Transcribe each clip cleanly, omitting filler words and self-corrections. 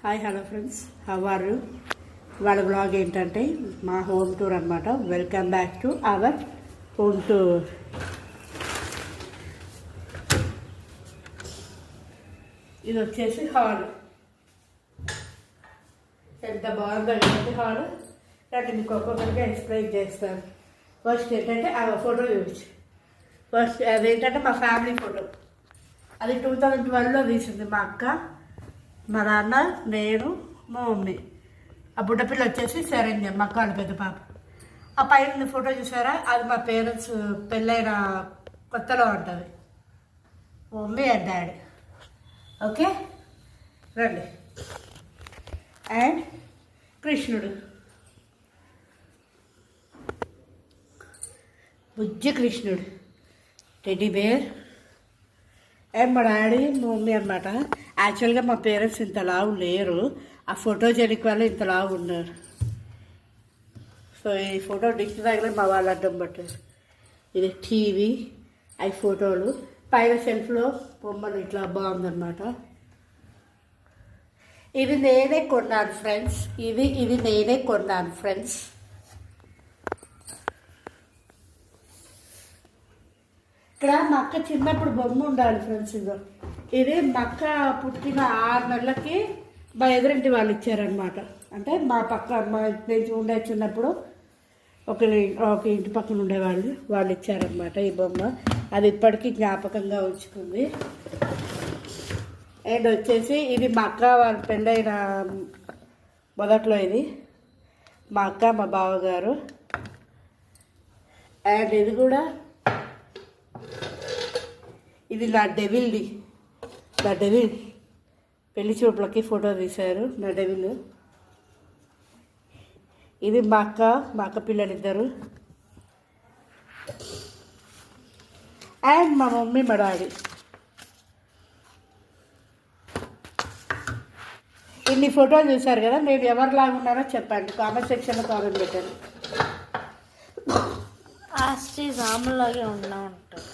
Hi hello friends, how are you? వాళ్ళ blog ఏంటంటే మా హోమ్ టూర్ అనమాట. Welcome back to our home tour. ఇది వచ్చేసి హాల్. ఎంత బాగుందో ఏంటి హాల్. అంటే మీకు ఒక్కొక్కరిగా ఎక్స్ప్లెయిన్ చేస్తాను. ఫస్ట్ ఏంటంటే ఆ ఫోటో చూపించి ఫస్ట్ అదేంటంటే మా ఫ్యామిలీ ఫోటో. అది 2012లో తీసింది మా అక్క, మా నాన్న, నేను, మా మమ్మీ. ఆ బుడ్డపిల్ల వచ్చేసి శరణ్య, మా అక్క పెద్ద పాప. ఆ పైన ఫోటో చూసారా, అది మా పేరెంట్స్ పెళ్ళైన కొత్తలో ఉంటుంది, మమ్మీ అండ్ డాడీ. ఓకే రండి. అండ్ కృష్ణుడు, బుజ్జి కృష్ణుడు, టెడ్డీ బేర్. అండ్ మా డాడీ, మా మమ్మీ అనమాట. యాక్చువల్గా మా పేరెంట్స్ ఇంతలావు లేరు, ఆ ఫోటోజెనిక్ వల్ల ఇంతలావు ఉన్నారు. సో ఈ ఫోటో డిస్క్ దగ్గర మా వాళ్ళు అడ్డం పట్టారు. ఇది టీవీ, అవి ఫోటోలు. పైన సెల్ఫ్లో బొమ్మలు ఇట్లా బాగుందన్నమాట. ఇది నేనే కొన్నాను ఫ్రెండ్స్. ఇది నేనే కొన్నాను ఫ్రెండ్స్. ఇక్కడ మా అక్క చిన్నప్పుడు బొమ్మ ఉండాలి ఫ్రెండ్స్. ఇది మా అక్క పుట్టిన 6 నెలలకి మా ఎదురింటి వాళ్ళు ఇచ్చారనమాట. అంటే మా పక్క మా ఇంటి ఉండే చిన్నప్పుడు ఒక ఇంటి పక్కన ఉండేవాళ్ళు, వాళ్ళు ఇచ్చారనమాట ఈ బొమ్మ. అది ఇప్పటికీ జ్ఞాపకంగా ఉంచుకుంది. అండ్ వచ్చేసి ఇది మా అక్క వాళ్ళ పెళ్ళైన మొదట్లో, ఇది మా అక్క మా బావగారు. అండ్ ఇది కూడా ఇది నా డెవిల్ది. నా డెవిల్ పెళ్లి చూపులకి ఫోటో తీశారు, నా డెవిల్. ఇది మా అక్క పిల్లలిద్దరు. అండ్ మా మమ్మీ, మా డాడీ. ఇన్ని ఫోటోలు చూసారు కదా, మీరు ఎవరిలాగా ఉన్నారో చెప్పండి, కామెంట్ సెక్షన్లో కామెంట్ పెట్టండి. ఆస్తి రాములాగే ఉన్నా ఉంటారు.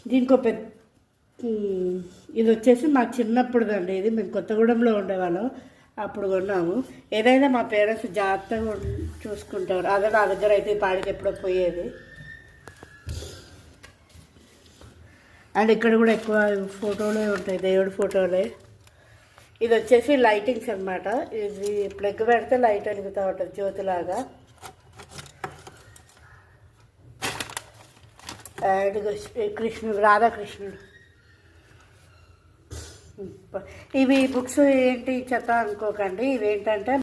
దీనికో పెద్ద ఇది వచ్చేసి మాకు చిన్నప్పుడుదండి. ఇది మేము కొత్తగూడెంలో ఉండేవాళ్ళం, అప్పుడు కొన్నాము. ఏదైనా మా పేరెంట్స్ జాగ్రత్తగా చూసుకుంటారు. అదే నా దగ్గర అయితే పాడికి ఎప్పుడో పోయేది. అండ్ ఇక్కడ కూడా ఎక్కువ ఫోటోలే ఉంటాయి, దేవుడి ఫోటోలే. ఇది వచ్చేసి లైటింగ్స్ అనమాట. ఇది ప్లగ్ పెడితే లైట్ వెలుగుతూ ఉంటుంది, జ్యోతిలాగా. అండ్ కృష్ణుడు, రాధాకృష్ణుడు. ఇవి బుక్స్ ఏంటి చెత్త అనుకోకండి. ఇవేంటంటే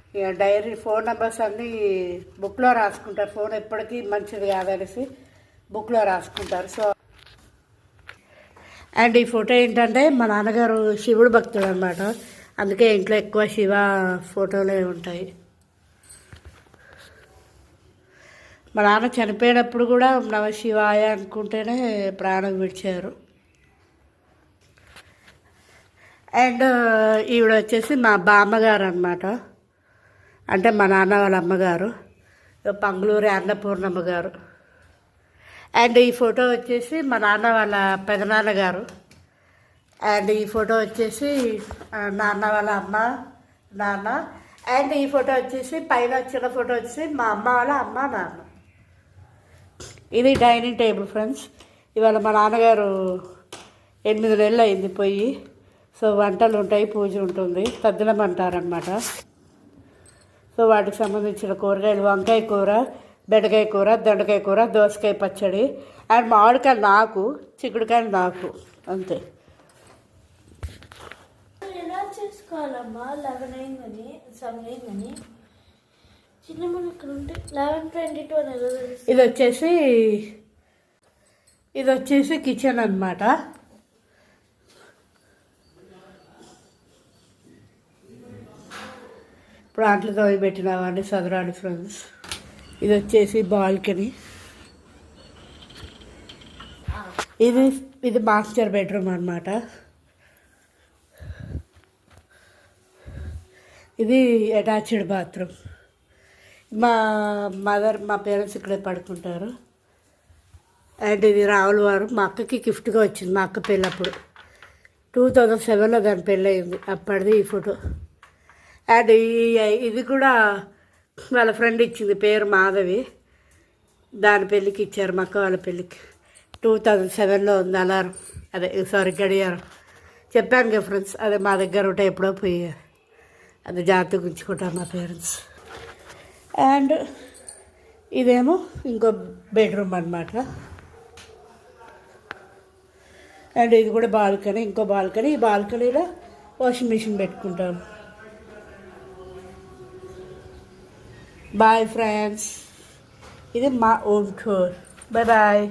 డైరీ, ఫోన్ నెంబర్స్ అన్నీ బుక్లో రాసుకుంటారు. ఫోన్ ఎప్పటికీ మంచిది కాదనేసి బుక్లో రాసుకుంటారు. సో అండ్ ఈ ఫోటో ఏంటంటే మా నాన్నగారు శివుడు భక్తుడు అనమాట. అందుకే ఇంట్లో ఎక్కువ శివ ఫోటోలే ఉంటాయి. మా నాన్న చనిపోయినప్పుడు కూడా నమ శివాయ అనుకుంటేనే ప్రాణం విడిచారు. అండ్ ఈవిడ వచ్చేసి మా బామ్మగారు అనమాట. అంటే మా నాన్న వాళ్ళ అమ్మగారు, పంగులూరి అన్నపూర్ణమ్మ గారు. అండ్ ఈ ఫోటో వచ్చేసి మా నాన్న వాళ్ళ పెదనాన్నగారు. అండ్ ఈ ఫోటో వచ్చేసి నాన్న వాళ్ళ అమ్మ, నాన్న. అండ్ ఈ ఫోటో వచ్చేసి పైన వచ్చిన ఫోటో వచ్చేసి మా అమ్మ వాళ్ళ అమ్మ, నాన్న. ఇది డైనింగ్ టేబుల్ ఫ్రెండ్స్. ఇవాళ మా నాన్నగారు 8 నెలలు అయింది పోయి. సో వంటలు ఉంటాయి, పూజ ఉంటుంది, తద్దినం అంటారనమాట. సో వాటికి సంబంధించిన కూరగాయలు, వంకాయ కూర, బెండకాయ కూర, దొండకాయ కూర, దోసకాయ పచ్చడి. అండ్ మామిడికాయలు నాకు, చిక్కుడుకాయలు నాకు, అంతే. ఎలా చేసుకోవాలమ్మా? 11 అయిందని, 7 అయిందని. చిన్నమ్మని ఇక్కడ ఉంటే 11:22 అని ఎలా తెలుసు? ఇది వచ్చేసి కిచెన్ అనమాట. ఇప్పుడు అంట్లు తోవి పెట్టినామండి, సదరాలి ఫ్రెండ్స్. ఇది వచ్చేసి బాల్కనీ. ఇది మాస్టర్ బెడ్రూమ్ అనమాట. ఇది అటాచ్డ్ బాత్రూమ్. మా పేరెంట్స్ ఇక్కడే పడుకుంటారు. అండ్ ఇది రావుల వారు మా అక్కకి గిఫ్ట్గా వచ్చింది మా అక్క పెళ్ళప్పుడు 2007లో దాని పెళ్ళి అయింది అప్పటిది ఈ ఫోటో. అండ్ ఇది కూడా వాళ్ళ ఫ్రెండ్ ఇచ్చింది, పేరు మాధవి. దాని పెళ్ళికి ఇచ్చారు మా అక్క వాళ్ళ పెళ్ళికి. 2007లో ఉంది అలారం, అదే సారీ గడియారం. చెప్పాను కదా ఫ్రెండ్స్, అదే మా దగ్గర ఉంటే ఎప్పుడో పోయారు, అది జాగ్రత్తగా ఉంచుకుంటారు మా పేరెంట్స్. అండ్ ఇదేమో ఇంకో బెడ్రూమ్ అనమాట. అండ్ ఇది కూడా బాల్కనీ, ఇంకో బాల్కనీ. ఈ బాల్కనీలో వాషింగ్ మిషన్ పెట్టుకుంటాం. బాయ్ ఫ్రెండ్స్, ఇది మా ఓన్ టూర్. Bye bye.